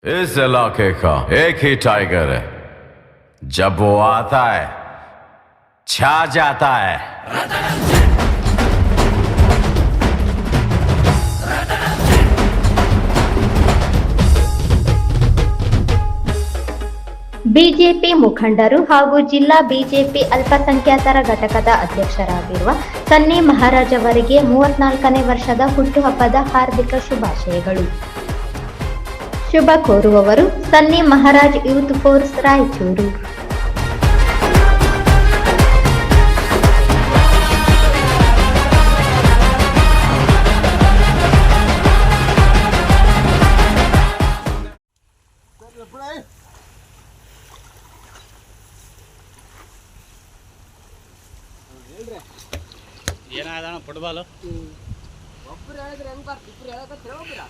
इस इलाके का एक ही टाइगर है, जब वो आता है छा जाता है। ಬಿಜೆಪಿ ಮುಖಂಡರು ಹಾಗೂ ಜಿಲ್ಲಾ ಬಿಜೆಪಿ ಅಲ್ಪಸಂಖ್ಯಾತರ ಘಟಕದ ಅಧ್ಯಕ್ಷರಾಗಿರುವ ಸನ್ನಿ ಮಹಾರಾಜ್ ಅವರಿಗೆ 34ನೇ ವರ್ಷದ ಹುಟ್ಟುಹಬ್ಬದ ಹಾರ್ದಿಕ ಶುಭಾಶಯಗಳು. ಶುಭ ಕೋರುವವರು ಸನ್ನಿ ಮಹಾರಾಜ್ ಯೂತ್ ಫೋರ್ಸ್ ರಾಯಚೂರು. ಏನಾದ ಫುಟ್ಬಾಲು ಒಬ್ಬರು ಹೇಳಿದ್ರೆ ಹೆಂಗ್ ಬರ್ತ ಇಬ್ರು ಹೇಳಕತ್ರ ಒಬ್ಬರ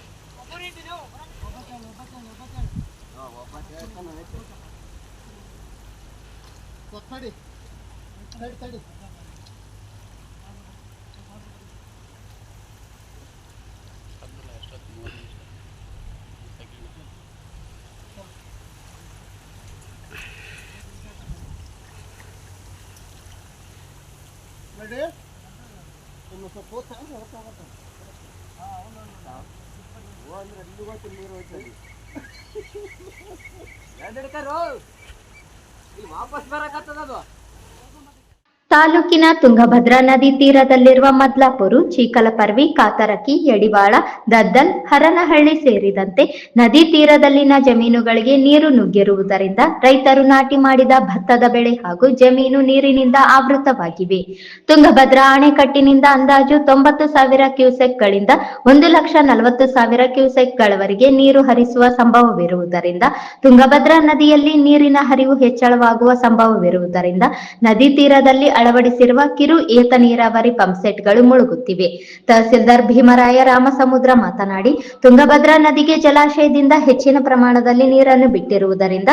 ತಡಿ ತಡಿ ರೆಡಿ ಇನ್ನು ಸ್ವಲ್ಪ ಹೋಗ್ತಾ ಹೊರತಾಗತ್ತ ಅಂದ್ರೆ ಅಲ್ಲಿ ಹೋಗ್ತೀನಿ ನೀರು ಹೋಗ್ತೀನಿ ಎರಡು ಇಲ್ಲಿ ವಾಪಸ್ ಬರಕತ್ತದ. ತಾಲೂಕಿನ ತುಂಗಭದ್ರಾ ನದಿ ತೀರದಲ್ಲಿರುವ ಮದ್ಲಾಪುರ, ಚೀಕಲಪರ್ವಿ, ಕಾತರಕಿ, ಯಡಿವಾಳ, ದದ್ದಲ್, ಹರನಹಳ್ಳಿ ಸೇರಿದಂತೆ ನದಿ ತೀರದಲ್ಲಿನ ಜಮೀನುಗಳಿಗೆ ನೀರು ನುಗ್ಗಿರುವುದರಿಂದ ರೈತರು ನಾಟಿ ಮಾಡಿದ ಭತ್ತದ ಬೆಳೆ ಹಾಗೂ ಜಮೀನು ನೀರಿನಿಂದ ಆವೃತವಾಗಿವೆ. ತುಂಗಭದ್ರಾ ಅಣೆಕಟ್ಟಿನಿಂದ ಅಂದಾಜು 90,000 ಕ್ಯೂಸೆಕ್ಗಳಿಂದ 1,40,000 ಕ್ಯೂಸೆಕ್ಗಳವರೆಗೆ ನೀರು ಹರಿಸುವ ಸಂಭವವಿರುವುದರಿಂದ ತುಂಗಭದ್ರಾ ನದಿಯಲ್ಲಿ ನೀರಿನ ಹರಿವು ಹೆಚ್ಚಳವಾಗುವ ಸಂಭವವಿರುವುದರಿಂದ ನದಿ ತೀರದಲ್ಲಿ ಅಳವಡಿಸಿರುವ ಕಿರು ಏತ ನೀರಾವರಿ ಪಂಪ್ಸೆಟ್ಗಳು ಮುಳುಗುತ್ತಿವೆ. ತಹಸೀಲ್ದಾರ್ ಭೀಮರಾಯ ರಾಮಸಮುದ್ರ ಮಾತನಾಡಿ, ತುಂಗಭದ್ರಾ ನದಿಗೆ ಜಲಾಶಯದಿಂದ ಹೆಚ್ಚಿನ ಪ್ರಮಾಣದಲ್ಲಿ ನೀರನ್ನು ಬಿಟ್ಟಿರುವುದರಿಂದ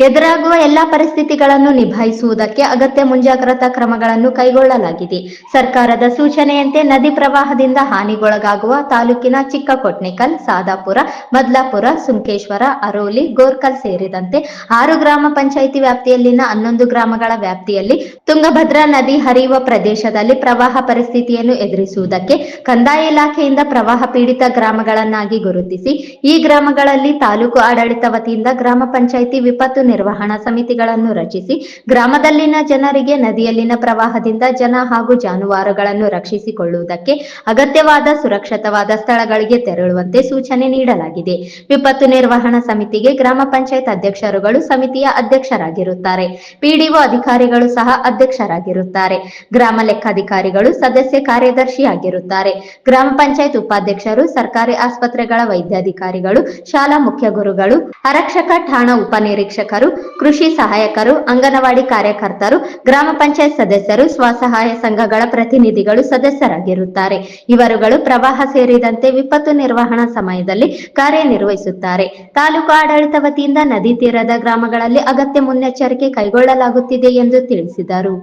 ಎದುರಾಗುವ ಎಲ್ಲಾ ಪರಿಸ್ಥಿತಿಗಳನ್ನು ನಿಭಾಯಿಸುವುದಕ್ಕೆ ಅಗತ್ಯ ಮುಂಜಾಗ್ರತಾ ಕ್ರಮಗಳನ್ನು ಕೈಗೊಳ್ಳಲಾಗಿದೆ. ಸರ್ಕಾರದ ಸೂಚನೆಯಂತೆ ನದಿ ಪ್ರವಾಹದಿಂದ ಹಾನಿಗೊಳಗಾಗುವ ತಾಲೂಕಿನ ಚಿಕ್ಕಕೊಟ್ನೆಕಲ್, ಸಾದಾಪುರ, ಮದ್ಲಾಪುರ, ಸುಂಕೇಶ್ವರ, ಅರೋಲಿ, ಗೋರ್ಕಲ್ ಸೇರಿದಂತೆ 6 ಗ್ರಾಮ ಪಂಚಾಯಿತಿ ವ್ಯಾಪ್ತಿಯಲ್ಲಿನ 11 ಗ್ರಾಮಗಳ ವ್ಯಾಪ್ತಿಯಲ್ಲಿ ತುಂಗಭದ್ರಾ ನದಿ ಹರಿಯುವ ಪ್ರದೇಶದಲ್ಲಿ ಪ್ರವಾಹ ಪರಿಸ್ಥಿತಿಯನ್ನು ಎದುರಿಸುವುದಕ್ಕೆ ಕಂದಾಯ ಇಲಾಖೆಯಿಂದ ಪ್ರವಾಹ ಪೀಡಿತ ಗ್ರಾಮಗಳನ್ನಾಗಿ ಗುರುತಿಸಿ ಈ ಗ್ರಾಮಗಳಲ್ಲಿ ತಾಲೂಕು ಆಡಳಿತ ವತಿಯಿಂದ ಗ್ರಾಮ ಪಂಚಾಯಿತಿ ವಿಪತ್ತು ನಿರ್ವಹಣಾ ಸಮಿತಿಗಳನ್ನು ರಚಿಸಿ ಗ್ರಾಮದಲ್ಲಿನ ಜನರಿಗೆ ನದಿಯಲ್ಲಿನ ಪ್ರವಾಹದಿಂದ ಜನ ಹಾಗೂ ಜಾನುವಾರುಗಳನ್ನು ರಕ್ಷಿಸಿಕೊಳ್ಳುವುದಕ್ಕೆ ಅಗತ್ಯವಾದ ಸುರಕ್ಷಿತವಾದ ಸ್ಥಳಗಳಿಗೆ ತೆರಳುವಂತೆ ಸೂಚನೆ ನೀಡಲಾಗಿದೆ. ವಿಪತ್ತು ನಿರ್ವಹಣಾ ಸಮಿತಿಗೆ ಗ್ರಾಮ ಪಂಚಾಯತ್ ಅಧ್ಯಕ್ಷರುಗಳು ಸಮಿತಿಯ ಅಧ್ಯಕ್ಷರಾಗಿರುತ್ತಾರೆ. ಪಿಡಿಒ ಅಧಿಕಾರಿಗಳು ಸಹ ಅಧ್ಯಕ್ಷರಾಗಿರುತ್ತಾರೆ. ಗ್ರಾಮ ಲೆಕ್ಕಾಧಿಕಾರಿಗಳು ಸದಸ್ಯ ಕಾರ್ಯದರ್ಶಿಯಾಗಿರುತ್ತಾರೆ. ಗ್ರಾಮ ಪಂಚಾಯತ್ ಉಪಾಧ್ಯಕ್ಷರು, ಸರ್ಕಾರಿ ಆಸ್ಪತ್ರೆಗಳ ವೈದ್ಯಾಧಿಕಾರಿಗಳು, ಶಾಲಾ ಮುಖ್ಯ ಗುರುಗಳು, ಆರಕ್ಷಕ ಠಾಣಾ ಉಪನಿರೀಕ್ಷಕರು, ಕೃಷಿ ಸಹಾಯಕರು, ಅಂಗನವಾಡಿ ಕಾರ್ಯಕರ್ತರು, ಗ್ರಾಮ ಪಂಚಾಯತ್ ಸದಸ್ಯರು, ಸ್ವಸಹಾಯ ಸಂಘಗಳ ಪ್ರತಿನಿಧಿಗಳು ಸದಸ್ಯರಾಗಿರುತ್ತಾರೆ. ಇವರುಗಳು ಪ್ರವಾಹ ಸೇರಿದಂತೆ ವಿಪತ್ತು ನಿರ್ವಹಣಾ ಸಮಯದಲ್ಲಿ ಕಾರ್ಯನಿರ್ವಹಿಸುತ್ತಾರೆ. ತಾಲೂಕು ಆಡಳಿತ ವತಿಯಿಂದ ನದಿ ತೀರದ ಗ್ರಾಮಗಳಲ್ಲಿ ಅಗತ್ಯ ಮುನ್ನೆಚ್ಚರಿಕೆ ಕೈಗೊಳ್ಳಲಾಗುತ್ತಿದೆ ಎಂದು ತಿಳಿಸಿದರು.